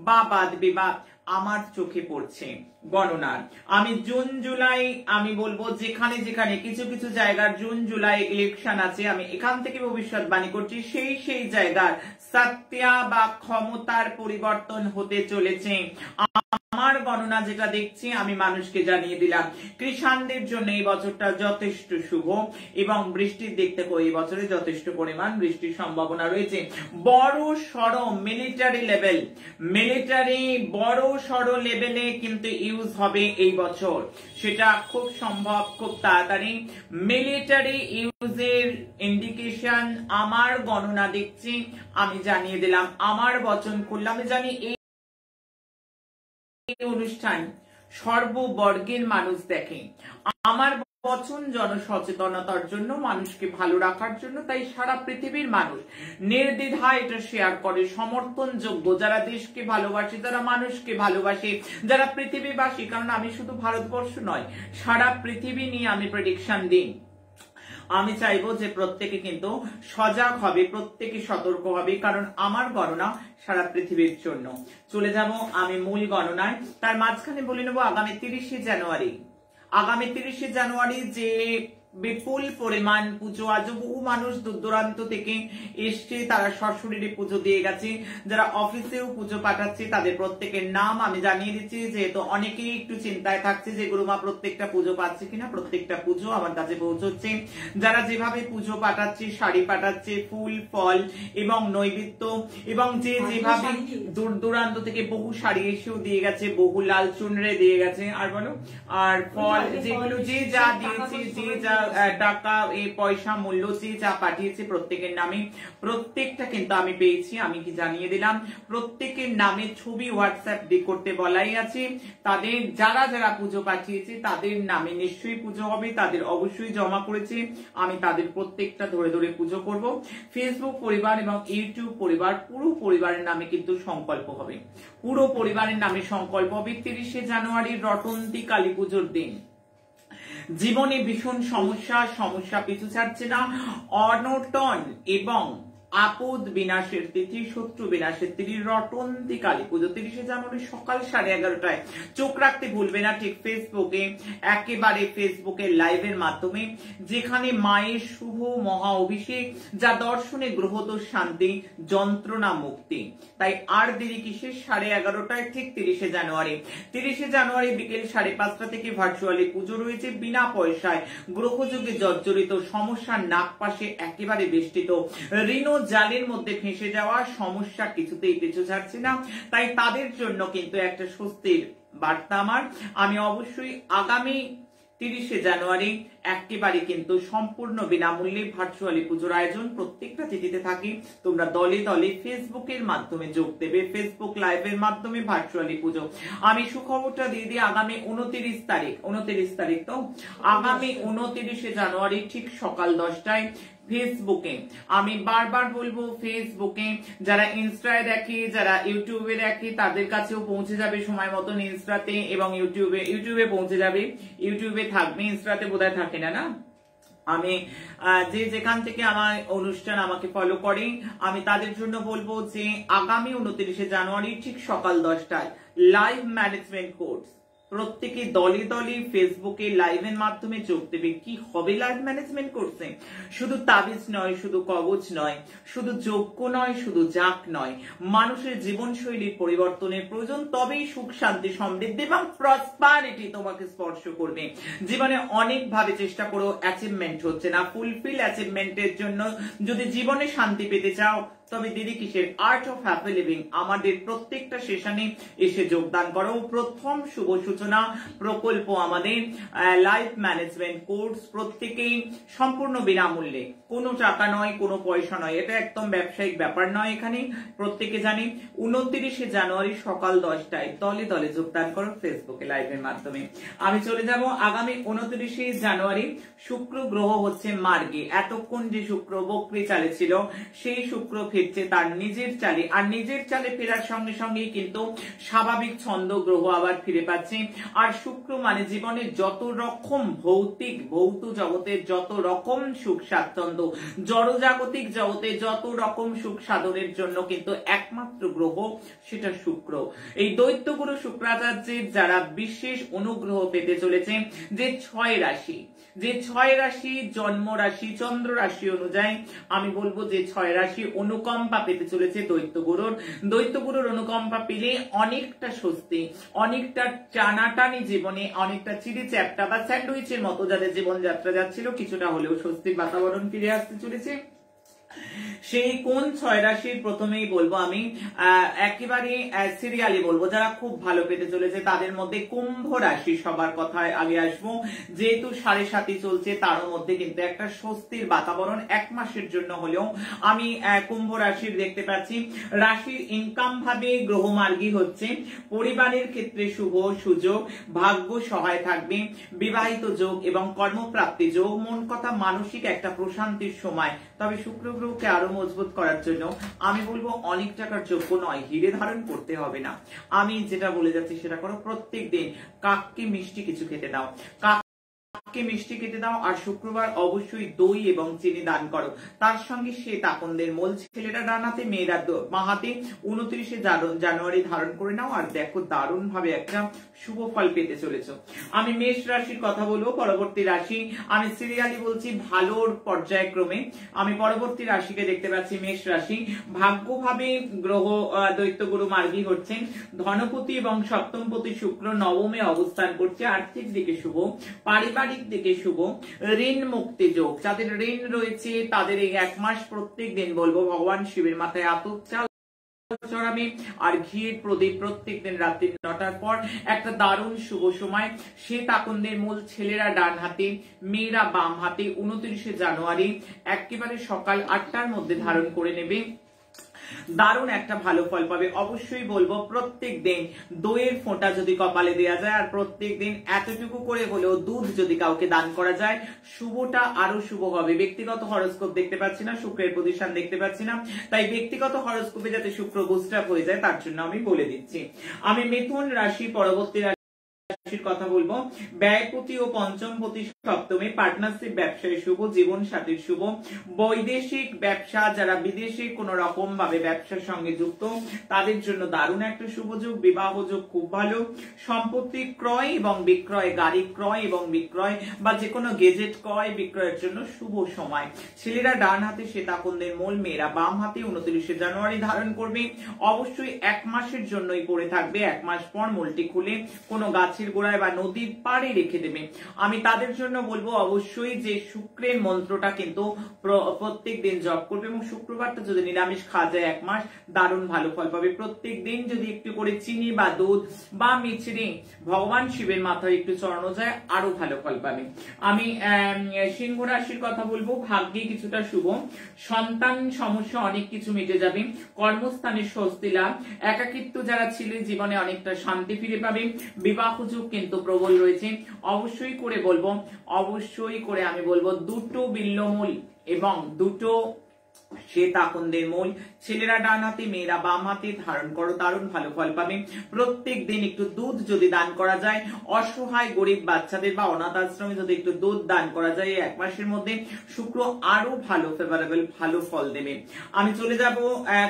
বা বাদ বিবাদ আমার চোখে পড়ছে গণনার। আমি জুন জুলাই আমি বলবো যেখানে যেখানে কিছু কিছু জায়গার জুন জুলাই ইলেকশন আছে, আমি এখান থেকে ভবিষ্যৎবাণী করছি, সেই জায়গায় ক্ষমতার সত্যা বা ক্ষমতার পরিবর্তন হতে চলেছে। আমার গণনা যেটা দেখছি আমি মানুষকে জানিয়ে দিলাম কৃষাণদের জন্য এই বছরটা যথেষ্ট শুভ এবং বৃষ্টির দিক থেকে এই বছরে যথেষ্ট পরিমাণ বৃষ্টির সম্ভাবনা রয়েছে। বড় সড় মিলিটারি বড় সড় লেভেলে কিন্তু ইউজ হবে এই বছর, সেটা খুব সম্ভব খুব তাড়াতাড়ি মিলিটারি ইউজের ইন্ডিকেশন আমার গণনা দেখছি, আমি জানিয়ে দিলাম, আমার বচন করলাম। আমি জানি এই অনুষ্ঠান সর্ববর্গের মানুষ দেখে, আমার বচন জনসচেতনতার জন্য, মানুষকে ভালো রাখার জন্য, তাই সারা পৃথিবীর মানুষ নির্দ্বিধায় এটা শেয়ার করে, সমর্থনযোগ্য, যারা দেশকে ভালোবাসে, যারা মানুষকে ভালোবাসে, যারা পৃথিবীবাসী, কারণ আমি শুধু ভারতবর্ষ নয় সারা পৃথিবী নিয়ে আমি প্রেডিকশন দিই। আমি চাইবো যে প্রত্যেকে কিন্তু সজাগ হবে, প্রত্যেকে সতর্ক হবে, কারণ আমার গণনা সারা পৃথিবীর জন্য। চলে যাব আমি মূল গণনায়, তার মাঝখানে বলে নেবো আগামী 30শে জানুয়ারি যে বিপুল পরিমাণ পুজো, আজ বহু মানুষ দূর দূরান্ত থেকে এসছে, তারা সশরীরে পুজো দিয়ে গেছে, যারা অফিসেও পুজো পাঠাচ্ছে তাদের প্রত্যেকের নাম আমি জানিয়ে দিচ্ছি, যেহেতু অনেকেই একটু চিন্তায় থাকছে যে গুরুমা প্রত্যেকটা পুজো পাচ্ছে কিনা। প্রত্যেকটা পুজো আমার কাছে পৌঁছচ্ছে, যারা যেভাবে পুজো পাঠাচ্ছে, শাড়ি পাঠাচ্ছে, ফুল ফল এবং নৈবেদ্য, এবং যে যেভাবে দূর দূরান্ত থেকে বহু শাড়ি এসেও দিয়ে গেছে, বহু লাল চুনরে দিয়ে গেছে, আর বলো আর ফল, যেগুলো যে যা দিয়েছে, যে যা টাকা এই পয়সা মূল্য যে যা পাঠিয়েছে প্রত্যেকের নামে, প্রত্যেকটা কিন্তু আমি পেয়েছি। আমি কি জানিয়ে দিলাম প্রত্যেকের নামে ছবি হোয়াটসঅ্যাপ করতে বলাই আছে, তাদের যারা যারা পুজো পাঠিয়েছে তাদের নামে নিশ্চয়ই পুজো হবে, তাদের অবশ্যই জমা করেছে, আমি তাদের প্রত্যেকটা ধরে ধরে পুজো করব। ফেসবুক পরিবার এবং ইউটিউব পরিবার পুরো পরিবারের নামে কিন্তু সংকল্প হবে, পুরো পরিবারের নামে সংকল্প হবে। 30শে জানুয়ারির রটন্তী কালী পুজোর দিন জীবনে ভীষণ সমস্যা পিছু ছাড়ছে না, অনটন এবং আপদ বিনাশের তিথি, শত্রু বিনাশের তিথি রটন্তী কালী পুজো 30শে জানুয়ারি সকাল 11:30টায়। চোখ রাখতে ভুলবে না ঠিক ফেসবুকে, একেবারে ফেসবুকে লাইভের মাধ্যমে, যেখানে মায়ের শুভ মহা অভিষেক, যা দর্শনে গ্রহদোষ শান্তি, যন্ত্রণা মুক্তি। তাই আর দেরি কিসের, 11:30টায় ঠিক 30শে জানুয়ারি বিকেল 5:30 থেকে ভার্চুয়ালি পুজো রয়েছে, বিনা পয়সায়, গ্রহযোগে জর্জরিত, সমস্যার নাক পাশে একেবারে বেষ্টিত, ঋণ জালের মধ্যে ফেঁসে যাওয়া, সমস্যা কিছুতেই পিছু ছাড়ছে না, তাই তাদের জন্য কিন্তু একটা স্বস্তির বার্তা আমার। আমি অবশ্যই আগামী 30শে জানুয়ারি একেবারে কিন্তু সম্পূর্ণ বিনামূল্যে ভার্চুয়ালি পুজোর আয়োজন প্রত্যেকটা তিথিতে থাকি, তোমরা দলে দলে ফেসবুকের মাধ্যমে যোগ দেবে, ফেসবুক লাইভের মাধ্যমে ভার্চুয়ালি পুজো। আমি সুখবরটা দিয়ে দিই, আগামী 29 তারিখ তো আগামী 29শে জানুয়ারি ঠিক সকাল 10টায় ফেসবুকে, আমি বারবার বলবো ফেসবুকে, যারা ইনস্টায় দেখে, যারা ইউটিউবে দেখে, তাদের কাছেও পৌঁছে যাবে সময় মতন ইনস্টাতে এবং ইউটিউবে পৌঁছে যাবে, ইউটিউবে থাকবে, ইনস্টাতে বোধহয় থাকে না। আমি যে যেখান থেকে আমার অনুষ্ঠান আমাকে ফলো করে, আমি তাদের জন্য বলবো যে আগামী 29শে জানুয়ারি ঠিক সকাল 10টায় লাইভ ম্যানেজমেন্ট কোর্স প্রত্যেকে দলে দলে ফেসবুকে লাইভের মাধ্যমে যোগ দেবে। কি হবে লাইভ ম্যানেজমেন্ট কোর্সে? শুধু তাবিজ নয়, শুধু কবচ নয়, শুধু যজ্ঞ নয়, শুধু জাগ নয়, মানুষের জীবনশৈলীর পরিবর্তনের প্রয়োজন, তবেই সুখ শান্তি সমৃদ্ধি এবং প্রসপারিটি তোমাকে স্পর্শ করবে। জীবনে অনেক ভাবে চেষ্টা করো, অ্যাচিভমেন্ট হচ্ছে না, ফুলফিল অ্যাচিভমেন্টের জন্য যদি জীবনে শান্তি পেতে চাও, তবে দিদি কিসের আর্ট অফ হ্যাপি লিভিং আমাদের প্রত্যেকটা সেশনে এসে যোগদান করো। প্রথম শুভ সূচনা প্রকল্প আমাদের লাইফ ম্যানেজমেন্ট কোর্স, প্রত্যেকেই সম্পূর্ণ বিনামূল্যে, কোনো টাকা নয়, কোনো পয়সা নয়, এটা একদম ব্যবসায়িক ব্যাপার নয়। এখানে প্রত্যেকে জানি 29শে জানুয়ারি সকাল 10টায় দলে দলে যোগদান করো ফেসবুকে লাইভের মাধ্যমে। আমি চলে যাব আগামী 29শে জানুয়ারি, শুক্র গ্রহ হচ্ছে মার্গে, এতক্ষণ যে শুক্র বক্রি চালে ছিল সেই শুক্র ফিরছে তার নিজের চালে, আর নিজের চালে ফেরার সঙ্গে সঙ্গেই কিন্তু স্বাভাবিক ছন্দ গ্রহ আবার ফিরে পাচ্ছে। আর শুক্র মানে জীবনের যত রকম ভৌত জগতের যত রকম সুখ স্বাচ্ছন্দ্য, জড়জাগতিক জগতে যত রকম সুখ সাধনের জন্য কিন্তু একমাত্র গ্রহ সেটা শুক্র। এই দৈত্যগুরু শুক্রাচার্যের যারা বিশেষ অনুগ্রহ পেতে চলেছে, যে 6 রাশি জন্ম রাশি চন্দ্র রাশি অনুযায়ী, আমি বলবো যে 6 রাশি অনুকূল অনুকম্পা পেতে চলেছে দৈত্যগুরুর অনুকম্পা পেলে অনেকটা স্বস্তি, অনেকটা টানাটানি জীবনে, অনেকটা চিড়ি চ্যাপ্টা বা স্যান্ডউইচের মতো যাদের জীবনযাত্রা যাচ্ছিল কিছুটা হলেও স্বস্তির বাতাবরণ ফিরে আসতে চলেছে। সেই কোন 6 রাশির প্রথমেই বলবো আমি, একেবারে সিরিয়ালি বলবো যারা খুব ভালো পেতে চলেছে তাদের মধ্যে কুম্ভ রাশি সবার কথায় আগে আসবো। যেহেতু 7.5 চলছে তার মধ্যে কিন্তু একটা স্বস্তির বাতাবরণ 1 মাসের জন্য হলেও আমি কুম্ভ রাশির দেখতে পাচ্ছি। রাশির ইনকাম ভাবে গ্রহমার্গী হচ্ছে, পরিবারের ক্ষেত্রে শুভ সুযোগ, ভাগ্য সহায় থাকবে, বিবাহিত যোগ এবং কর্মপ্রাপ্তি যোগ, মন কথা মানসিক একটা প্রশান্তির সময়। তবে শুক্র গ্রহকে আরো মজবুত করার জন্য আমি বলবো অনেক টাকার যোগ্য নয়, হিরে ধারণ করতে হবে না। আমি যেটা বলে যাচ্ছি সেটা করো, প্রত্যেক দিন কাককে মিষ্টি কিছু খেতে দাও, মিষ্টি কেটে দাও, আর শুক্রবার অবশ্যই দই এবং চিনি দান করো। তার সঙ্গে শ্বেত আকন্দের মূল, ছেলেরা ডান হাতে মেয়েরা বাঁ হাতে 29 জানুয়ারি ধারণ করে নাও, আর দেখো দারুণ ভাবে একটা শুভ ফল পেতে চলেছ। আমি মেষ রাশির কথা বলবো, পরবর্তী রাশি আমি সিরিয়ালি বলছি ভালোর পর্যায়ক্রমে। আমি পরবর্তী রাশিকে দেখতে পাচ্ছি মেষ রাশি। ভাগ্যভাবে গ্রহ দৈত্যগুরু মার্গী হচ্ছেন, ধনপতি এবং সপ্তমপতি শুক্র নবমে অবস্থান করছে, আর্থিক দিকে শুভ, পারিবারিক দিকে শুভ, ঋণ মুক্তি যোগ। যাদের ঋণ রয়েছে তাদের এই 1 মাস প্রত্যেক দিন বলবো ভগবান শিবের মাথায় আতপ চাল চড়াবে আর ঘিয়ের প্রদীপ প্রত্যেক দিন রাত্রি 9টার পর। একটা দারুণ শুভ সময়। শ্বেত আকন্দের মূল, ছেলেরা ডান হাতে মেয়েরা বাম হাতে 29 জানুয়ারি একেবারে সকাল 8টার মধ্যে ধারণ করে নেবে, দারুণ একটা ভালো ফল পাবে। অবশ্যই বলবো প্রত্যেক দিন দইয়ের ফোঁটা যদি কপালে দেওয়া যায় আর প্রত্যেক দিন এতটুকু করে হলেও দুধ যদি কাউকে দান করা যায়, শুভটা আরো শুভ হবে। ব্যক্তিগত হরস্কোপ দেখতে পাচ্ছি না, শুক্রের পজিশন দেখতে পাচ্ছি না, তাই ব্যক্তিগত হরস্কোপে যাতে শুক্র বুস্ট আপ হয়ে যায় তার জন্য আমি বলে দিচ্ছি। আমি মিথুন রাশি পরবর্তী কথা বলবো। ব্যয়পতি ও পঞ্চমপতি সপ্তমে, পার্টনারশিপ ব্যবসায় শুভ, জীবন সাথীর শুভ, বৈদেশিক ব্যবসা যারা বিদেশে কোন রকম ভাবে ব্যবসার সঙ্গে যুক্ত তাদের জন্য দারুণ একটা শুভ যোগ, বিবাহ যোগ খুব ভালো, সম্পত্তি ক্রয় এবং বিক্রয়, গাড়ি ক্রয় এবং বিক্রয় বা যে কোনো গেজেট ক্রয় বিক্রয়ের জন্য শুভ সময়। ছেলেরা ডান হাতে শ্বেত আকন্দের মূল, মেয়েরা বাম হাতে 29 জানুয়ারি ধারণ করবে। অবশ্যই 1 মাসের জন্যই পড়ে থাকবে, 1 মাস পর মূলটি খুলে কোনো গাছের গোড়ায় বা নদীর পাড়ে রেখে দেবে। আমি তাদের জন্য বলবো অবশ্যই যে শুক্রের মন্ত্রটা কিন্তু প্রত্যেক দিন জপ করবে এবং শুক্রবারটা যদি নিরামিষ খাওয়া যায় 1 মাস দারুণ ভালো ফল পাবে। প্রত্যেক দিন যদি একটু করে চিনি বা দুধ বা মিছরি ভগবান শিবের মাথায় একটু চড়ানো যায় আরো ভালো ফল পাবে। আমি সিংহ রাশির কথা বলবো, ভাগ্যে কিছুটা শুভ, সন্তান সমস্যা অনেক কিছু মিটে যাবে, কর্মস্থানে স্বস্তি লাভ, একাকিত্ব যারা ছিল জীবনে অনেকটা শান্তি ফিরে পাবে, বিবাহ যোগ কিন্তু প্রবল রয়েছে। অবশ্যই করে বলবো, অবশ্যই করে আমি বলবো দুটো বিল্লমূল এবং দুটো শ্বেত আকন্দের মূল, ছেলেরা ডান হাতে মেয়েরা বাম হাতে ধারণ করো, দারুণ ভালো ফল পাবে। প্রত্যেক দিন একটু দুধ যদি দান করা যায়, অসহায় গরিব বাচ্চাদের বা অনাথ আশ্রমে যদি একটু দুধ দান করা যায় 1 মাসের মধ্যে শুক্র আরো ভালো ফেভারেবল ভালো ফল দেবে। আমি চলে যাব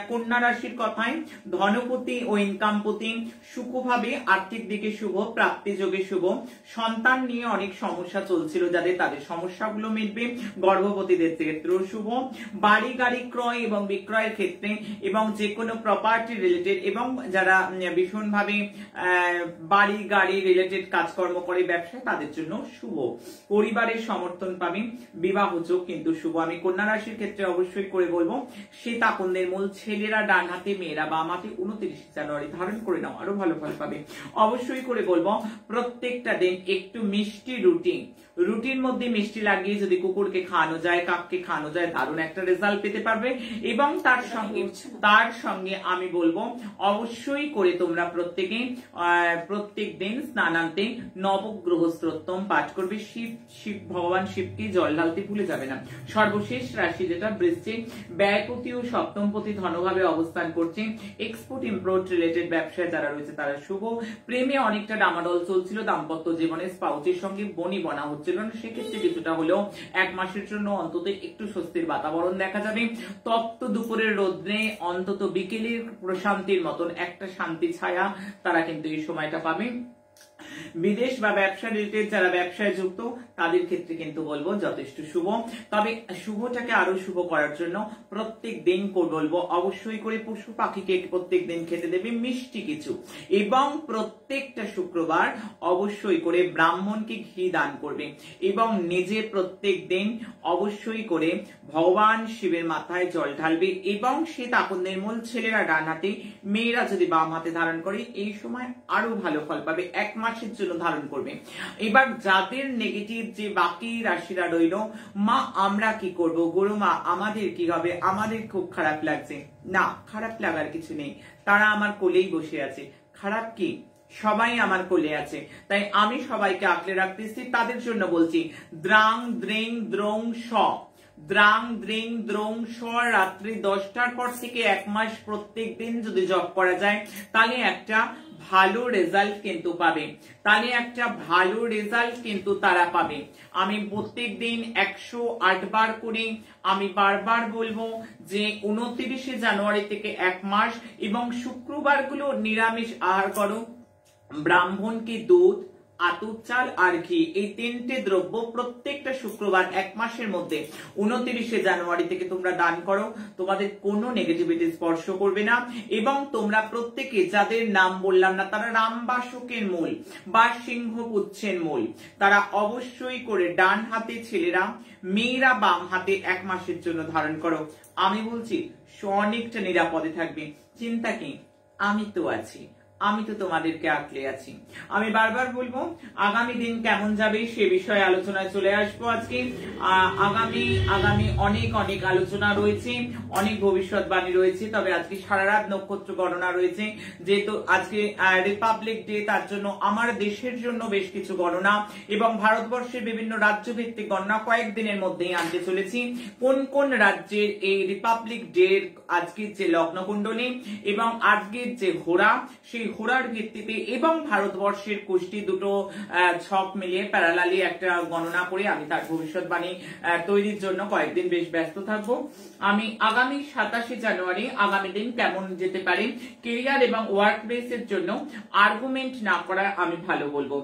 কন্যা রাশির কথায়। ধনপতি ও ইনকামপতি সুখভাবে, আর্থিক দিকে শুভ, প্রাপ্তি যোগে শুভ, সন্তান নিয়ে অনেক সমস্যা চলছিল যাদের তাদের সমস্যাগুলো মিটবে, গর্ভবতীদের ক্ষেত্রেও শুভ, বাড়ি গাড়ি ক্রয় এবং বিক্রয়ের ক্ষেত্রে এবং যে কোনো প্রপার্টি রিলেটেড এবং যারা ভীষণভাবে বাড়ি গাড়ি রিলেটেড কাজকর্ম করে ব্যবসা তাদের জন্য শুভ, পরিবারের সমর্থন পাবে, বিবাহ যোগ কিন্তু শুভ। আমি কন্যা রাশির ক্ষেত্রে অবশ্যই করে বলবো শ্বেত আকন্দের মূল, ছেলেরা ডান হাতে মেয়েরা বাম হাতে 29 জানুয়ারি ধারণ করে নাও, আরো ভালো ফল পাবে। অবশ্যই করে বলবো প্রত্যেকটা দিন একটু মিষ্টি রুটির মধ্যে মিষ্টি লাগিয়ে যদি কুকুরকে খাওয়ানো যায়, কাককে খাওয়ানো যায়, দারুণ একটা রেজাল্ট পেতে পারবে। এবং তার সঙ্গে আমি বলবো অবশ্যই করে তোমরা প্রত্যেক দিন স্নানান্তে নবগ্রহ স্তোত্রম পাঠ করবে, ভগবান শিবকে জল ঢালতে ভুলে যাবে না। সর্বশেষ রাশি যেটা বৃশ্চিক, ব্যয়পতি ও সপ্তমপতি ধনভাবে অবস্থান করছে, এক্সপোর্ট ইম্পোর্ট রিলেটেড ব্যবসায় যারা রয়েছে তারা শুভ, প্রেমে অনেকটা ডামাডোল চলছিল, দাম্পত্য জীবনে স্পাউসের সঙ্গে বনি বনা হচ্ছিল না, সেক্ষেত্রে কিছুটা হলেও 1 মাসের জন্য অন্তত একটু স্বস্তির বাতাবরণ দেখা যাবে। তপ্ত দুপুরের রোদ্রে অন্তত বিকেলের প্রশান্তির মতন একটা শান্তি ছায়া তারা কিন্তু এই সময়টা পাবে। বিদেশ বা ব্যবসা রিলেটেড যারা ব্যবসায় যুক্ত তাদের ক্ষেত্রে কিন্তু বলবো যথেষ্ট শুভ। তবে শুভটাকে আরো শুভ করার জন্য প্রত্যেক দিন বলবো অবশ্যই করে পশু পাখিকে প্রত্যেক দিন খেতে দেবে মিষ্টি কিছু, এবং প্রত্যেকটা শুক্রবার অবশ্যই করে ব্রাহ্মণকে ঘি দান করবে, এবং নিজে প্রত্যেক দিন অবশ্যই করে ভগবান শিবের মাথায় জল ঢালবে, এবং সে তাপনের মূল ছেলেরা ডান হাতে, মেয়েরা যদি বাম হাতে ধারণ করে এই সময় আরো ভালো ফল পাবে। 1 মাসের জন্য ধারণ করবে। এবার যাদের নেগেটিভ যে বাকি রাশিরা রইল, মা আমরা কি করব, গুরু মা আমাদের কি হবে, আমাদের খুব খারাপ লাগছে, না খারাপ লাগার কিছু নেই, তারা আমার কোলেই বসে আছে, খারাপ কি, সবাই আমার কোলে আছে, তাই আমি সবাইকে আঁকলে রাখতেছি। তাদের জন্য বলছি দ্রাং দ্রিং দ্রং স, দ্রাং দ্রিং দ্রং স রাত্রি 10টার পর থেকে 1 মাস প্রত্যেক দিন যদি জপ করা যায় তাহলে একটা ভালো রেজাল্ট কিন্তু পাবে, তাহলে একটা ভালো রেজাল্ট কিন্তু তারা পাবে। আমি প্রত্যেক দিন 108 বার করে আমি বারবার বলবো যে 29শে জানুয়ারি থেকে 1 মাস, এবং শুক্রবার গুলো নিরামিষ আহার করো, ব্রাহ্মণকে দুধ, আতপ চাল আর ঘি এই 3টে দ্রব্য প্রত্যেকটা শুক্রবার 1 মাসের মধ্যে 29শে জানুয়ারি থেকে তোমরা দান করো, তোমাদের কোনো নেগেটিভিটি স্পর্শ করবে না। এবং তোমরা প্রত্যেকে যাদের নাম বললাম না তারা রামবাসকের মূল বা সিংহপুচ্ছের মূল, তারা অবশ্যই করে ডান হাতে ছেলেরা, মেয়েরা বাম হাতে 1 মাসের জন্য ধারণ করো। আমি বলছি অনেকটা নিরাপদে থাকবে, চিন্তা কি, আমি তো আছি, আমি তো তোমাদেরকে আঁকলে আছি। আমি বারবার বলবো আগামী দিন কেমন যাবে সে বিষয়ে আলোচনায় চলে আসবো আজকে। আগামী অনেক অনেক আলোচনা রয়েছে, অনেক ভবিষ্যৎবাণী রয়েছে, তবে আজকে সারা রাত নক্ষত্র গণনা রয়েছে, যেহেতু আজকে রিপাবলিক ডে, তার জন্য আমার দেশের জন্য বেশ কিছু গণনা এবং ভারতবর্ষের বিভিন্ন রাজ্য ভিত্তিক গণনা কয়েকদিনের মধ্যেই আনতে চলেছি। কোন কোন রাজ্যের এই রিপাবলিক ডে আজকের যে লগ্ন কুণ্ডলী এবং আজকের যে ঘোড়া, সেই ঘোড়ার ভিত্তিতে এবং ভারতবর্ষের কুষ্টি দুটো ছক মিলিয়ে প্যারালালি একটা গণনা করে আমি তার ভবিষ্যৎবাণী তৈরির জন্য কয়েকদিন বেশ ব্যস্ত থাকবো। আমি আগামী 27শে জানুয়ারি আগামী দিন কেমন যেতে পারে কেরিয়ার এবং ওয়ার্ক প্লেসের জন্য আর্গুমেন্ট না করা আমি ভালো বলবো।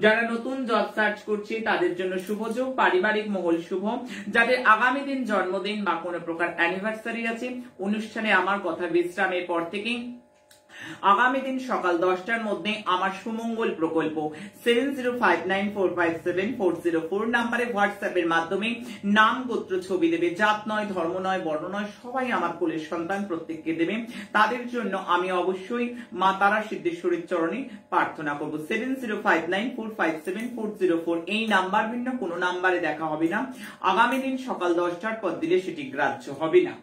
যারা নতুন জব সার্চ করছে তাদের জন্য শুভযোগ, পারিবারিক মহল শুভ। যাদের আগামী দিন জন্মদিন বা কোনো প্রকার অ্যানিভার্সারি আছে, অনুষ্ঠানে আমার কথা বিশ্রামের পর থেকে আগামী দিন সকাল 10টার মধ্যে আমার সুমঙ্গল প্রকল্প 7059457404 নাম্বারে হোয়াটসঅ্যাপের মাধ্যমে নাম, গোত্র, ছবি দেবে। জাত নয়, ধর্ম নয়, বর্ণ নয়, সবাই আমার কোলের সন্তান, প্রত্যেককে দেবে। তাদের জন্য আমি অবশ্যই মা তারা সিদ্ধেশ্বরীর চরণে প্রার্থনা করব। 7059457404 এই নাম্বার ভিন্ন কোনো নাম্বারে দেখা হবে না। আগামী দিন সকাল 10টার পর দিলে সেটি গ্রাহ্য হবে না।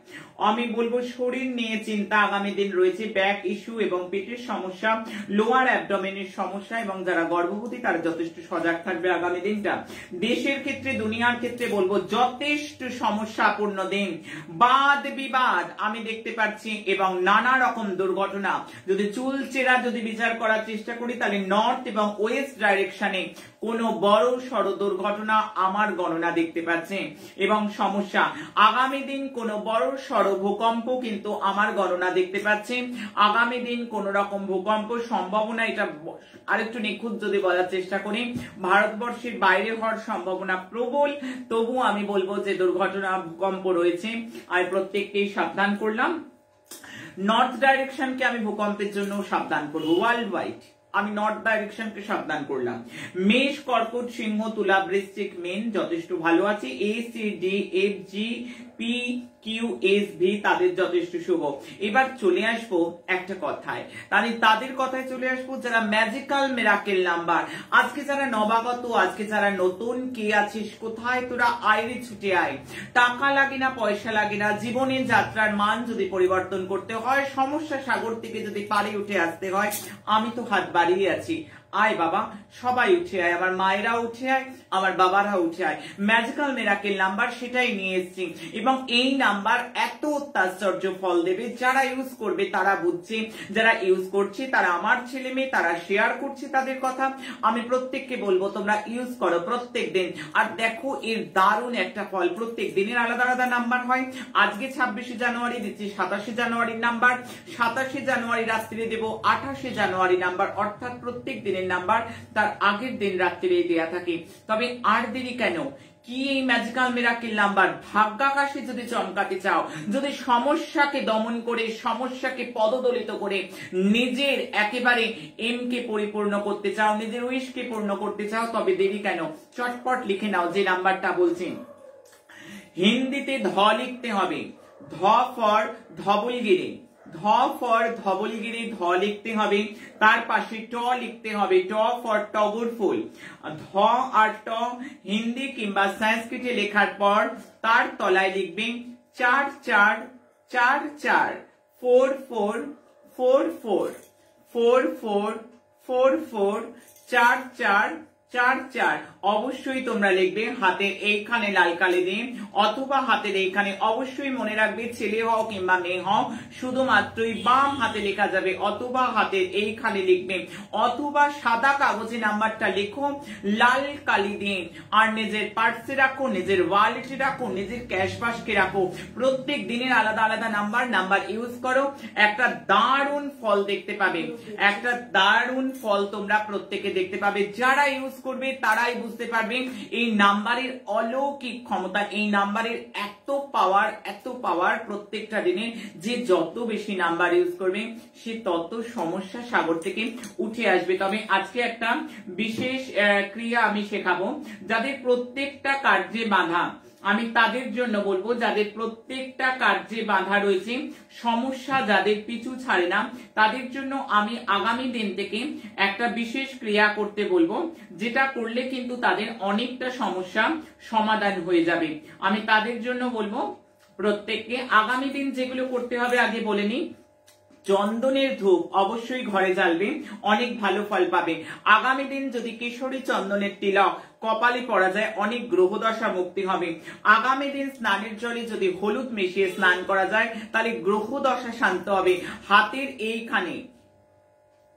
আমি বলবো শরীর নিয়ে চিন্তা আগামী দিন রয়েছে, ব্যাক ইস্যু এবং পেটের সমস্যা, লোয়ার অ্যাবডোমেনের সমস্যা, এবং যারা গর্ভবতী তারা যথেষ্ট সজাগ থাকবে আগামী দিনটা। দেশের ক্ষেত্রে, দুনিয়ার ক্ষেত্রে বলবো যথেষ্ট সমস্যাপূর্ণ দিন, বাদ বিবাদ আমি দেখতে পাচ্ছি এবং নানা রকম দুর্ঘটনা। যদি চুলচেরা যদি বিচার করার চেষ্টা করি তাহলে নর্থ এবং ওয়েস্ট ডাইরেকশনে কোনো বড় সড় দুর্ঘটনা আমার গণনা দেখতে পাচ্ছে এবং সমস্যা। আগামী দিন কোনো বড় সড় ভূকম্প কিন্তু আমার গণনা দেখতে পাচ্ছে। আগামী দিন কোন রকম ভূকম্প সম্ভাবনা, এটা আরেকটু নিখুঁত যদি বলার চেষ্টা করি, ভারতবর্ষের বাইরে হওয়ার সম্ভাবনা প্রবল। তবু আমি বলবো যে দুর্ঘটনা, ভূকম্প রয়েছে, আর প্রত্যেককেই সাবধান করলাম। নর্থ ডাইরেকশনকে আমি ভূকম্পের জন্য সাবধান করবো, ওয়ার্ল্ড ওয়াইড আমি নর্থ ডাইরেকশনকে সাবধান করলাম। মেষ, কর্কট, সিংহ, তুলা, বৃশ্চিক, মীন যথেষ্ট ভালো আছে। A C D F G P Q S V তাদের যথেষ্ট শুভ। এবার চলে আসবো একটা কথায়, তাদের কথায় চলে আসবো যারা ম্যাজিক্যাল মিরাকেল নাম্বার। আজকে যারা নবাগত, আজকে যারা নতুন, কে আছিস কোথায় তোরা, আইরে ছুটে আয়। টাকা লাগে না, পয়সা লাগে না, জীবনের যাত্রার মান যদি পরিবর্তন করতে হয়, সমস্যা সাগর থেকে যদি পারে উঠে আসতে হয়, আমি তো হাত বাড়িয়ে আছি। আয় বাবা, সবাই উঠে আয়, আমার মায়েরা উঠে আয়, আমার বাবারা উঠে আয়। ম্যাজিক্যাল মিরাকেল নাম্বার সেটাই নিয়ে এসেছি এবং এই নাম্বার এত অত্যাশ্চর্য ফল দেবে। যারা ইউজ করবে তারা বুঝছে, যারা ইউজ করছে তারা আমার ছেলে মেয়ে, তারা শেয়ার করছে তাদের কথা। আমি প্রত্যেককে বলবো তোমরা ইউজ করো প্রত্যেক দিন, আর দেখো এর দারুণ একটা ফল। প্রত্যেক দিনের আলাদা আলাদা নাম্বার হয়। আজকে 26শে জানুয়ারি দিচ্ছি 27শে জানুয়ারির নাম্বার, 27শে জানুয়ারি রাত্রিরে দেব 28শে জানুয়ারি নাম্বার, অর্থাৎ প্রত্যেক দিনের দিনের নাম্বার তার আগের দিন রাত্রিরে দেয়া থাকে। তবে আর দেরি কেন, কি এই ম্যাজিক্যাল মিরাকেল নাম্বার ভাগ্যাকাশে যদি চমকাতে চাও, যদি সমস্যাকে দমন করে, সমস্যাকে পদদলিত করে নিজের একেবারে এমকে পরিপূর্ণ করতে চাও, নিজের উইশকে পূর্ণ করতে চাও, তবে দেরি কেন, চটপট লিখে নাও যে নাম্বারটা বলছি। হিন্দিতে ধ লিখতে হবে, ধ ফর ধবলগিরি, ধ ফর ধবলগিরি ধ লিখতে হবে, তার পাশে ট লিখতে হবে, ট ফর টগর ফুল। ধ আর ট হিন্দি কিংবা সংস্কৃতে লেখার পর তার তলায় লিখবেন 4 4 4 4 4 4 4 4 4 4 4 4 4 4 4 4। অবশ্যই তোমরা লিখবে হাতের এইখানে লাল কালি দিয়ে, অথবা হাতের এইখানে, অবশ্যই মনে রাখবে ছেলে হও কিংবা মেয়ে হও শুধুমাত্রই বাম হাতে লেখা যাবে, অথবা হাতের এইখানে লিখবে, অথবা সাদা কাগজে নাম্বারটা লেখো লাল কালি দিয়ে, আর নিজের পার্সে রাখো, নিজের ওয়ালেটে রাখো, নিজের ক্যাশ বাস্কে রাখো। প্রত্যেক দিনের আলাদা আলাদা নাম্বার ইউজ করো, একটা দারুণ ফল দেখতে পাবে, একটা দারুণ ফল তোমরা প্রত্যেকে দেখতে পাবে। যারা ইউজ করবে তারাই বুঝতে পারবে এই নাম্বারের অলৌকিক ক্ষমতা, এই নাম্বারের এত পাওয়ার প্রত্যেকটা দিনে। যে যত বেশি নাম্বার ইউজ করবে সে তত সমস্যা সাগর থেকে উঠে আসবে। তবে আজকে একটা বিশেষ ক্রিয়া আমি শেখাবো, যাদের প্রত্যেকটা কার্যে বাধা, আমি তাদের জন্য বলবো, যাদের প্রত্যেকটা কার্যে বাধা রয়েছে, সমস্যা যাদের পিছু ছাড়ে না, তাদের জন্য আমি আগামী দিন থেকে একটা বিশেষ ক্রিয়া করতে বলবো, যেটা করলে কিন্তু তাদের অনেকটা সমস্যা সমাধান হয়ে যাবে। আমি তাদের জন্য বলবো প্রত্যেককে আগামী দিন যেগুলো করতে হবে আগে বলে নিই। চন্দনের ধূপ অবশ্যই ঘরে জ্বালবে, অনেক ভালো ফল পাবে। আগামী দিন যদি কেশরী চন্দনের তিলক কপালে পড়া যায়, অনেক গ্রহদশা মুক্তি হবে। আগামী দিন স্নানের জলে যদি হলুদ মিশিয়ে স্নান করা যায় তাহলে গ্রহদশা শান্ত হবে। হাতের এইখানে,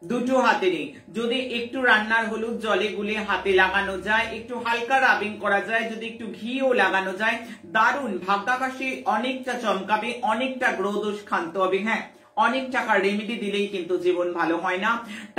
দুটো হাতেরই যদি একটু রান্নার হলুদ জলে গুলে হাতে লাগানো যায়, একটু হালকা রাবিং করা যায়, যদি একটু ঘিও লাগানো যায়, দারুণ ভাগ্যাকাশে অনেকটা চমকাবে, অনেকটা গ্রহদোষ শান্ত হবে। হ্যাঁ, অনেক টাকার রেমেডি দিলেই কিন্তু জীবন ভালো হয় না,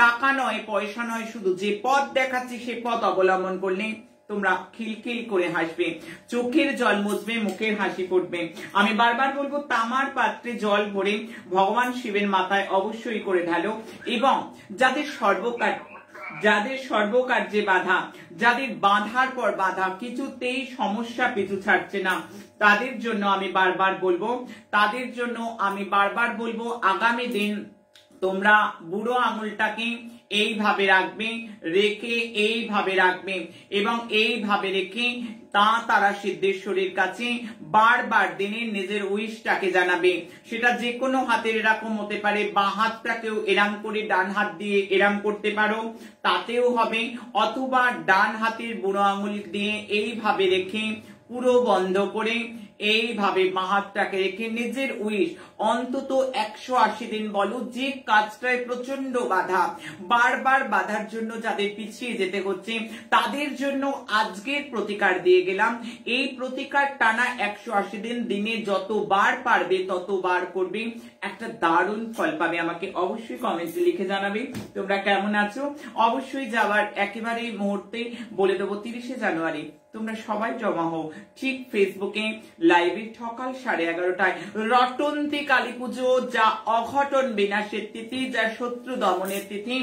টাকা নয় পয়সা নয়, শুধু যে পথ দেখাচ্ছি সে পথ অবলম্বন করলে তোমরা খিলখিল করে হাসবে, চোখের জল মুছবে, মুখের হাসি ফুটবে। আমি বারবার বলবো তামার পাত্রে জল ভরে ভগবান শিবের মাথায় অবশ্যই করে ঢালো। এবং যাদের সর্বকার্যে বাধা, যাদের বাধার পর বাধা, কিছুতেই সমস্যা পিছু ছাড়ছে না, তাদের জন্য আমি বারবার বলবো আগামী দিন তোমরা বুড়ো আঙুলটাকে এইভাবে রাখবে, এবং এইভাবে রেখে তারা সিদ্ধেশ্বরীর কাছে বারবার দিনে নিজের উইশটাকে জানাবে। সেটা যে কোনো হাতের এরকম হতে পারে, বা হাতটাকেও এরাম করে ডান হাত দিয়ে এরাম করতে পারো, তাতেও হবে, অথবা ডান হাতের বুড়ো আঙুল দিয়ে এইভাবে রেখে পুরো বন্ধ করে এইভাবে হাতটাকে রেখে নিজের উইশ অন্তত 180 দিন বলো। যে কাজটায় প্রচন্ড বাধা, বারবার বাধার জন্য যাদের পিছিয়ে যেতে হচ্ছে, তাদের জন্য আজকের প্রতিকার দিয়ে গেলাম। এই প্রতিকার টানা 180 দিন, দিনে যতবার পারবে ততবার করবে, একটা দারুণ ফল পাবে। আমাকে অবশ্যই কমেন্টে লিখে জানাবে তোমরা কেমন আছো। অবশ্যই যাওয়ার একেবারে মুহূর্তে বলে দেবো 30শে জানুয়ারি তোমরা সবাই জমা হও ঠিক ফেসবুকে লাইভে সকাল 11:30টায়। রটন্তী কালী পুজো, যা অঘটন বিনাশের তিথি, যা শত্রু দমনের তিথি,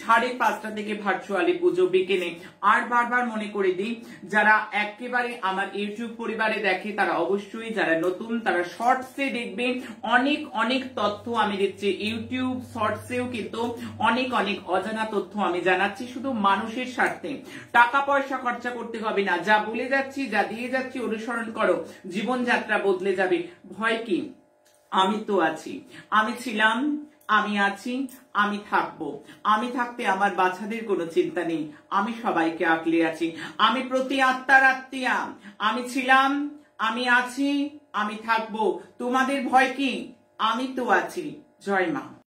5:30 থেকে ভার্চুয়ালি পুজো বিকেলে। আর বারবার মনে করে দিই, যারা একেবারে আমার ইউটিউব পরিবারে দেখে তারা অবশ্যই, যারা নতুন তারা শর্টসে দেখবে, অনেক তথ্য আমি দিচ্ছি ইউটিউব শর্টসেও, কিন্তু অনেক অজানা তথ্য আমি জানাচ্ছি শুধু মানুষের স্বার্থে। টাকা পয়সা খরচা করতে হবে না, যা বলে যাচ্ছি, যা দিয়ে যাচ্ছি অনুসরণ করো, জীবনযাত্রা বদলে যাবে। ভয় কি? আমি তো আছি, আমি ছিলাম, আমি আছি, আমি থাকবো। আমি থাকতে আমার বাচ্চাদের কোনো চিন্তা নেই, আমি সবাইকে আঁকলে আছি। আমি প্রতি আত্মার আত্মীয়া, আমি ছিলাম, আমি আছি, আমি থাকবো। তোমাদের ভয় কি? আমি তো আছি। জয় মা।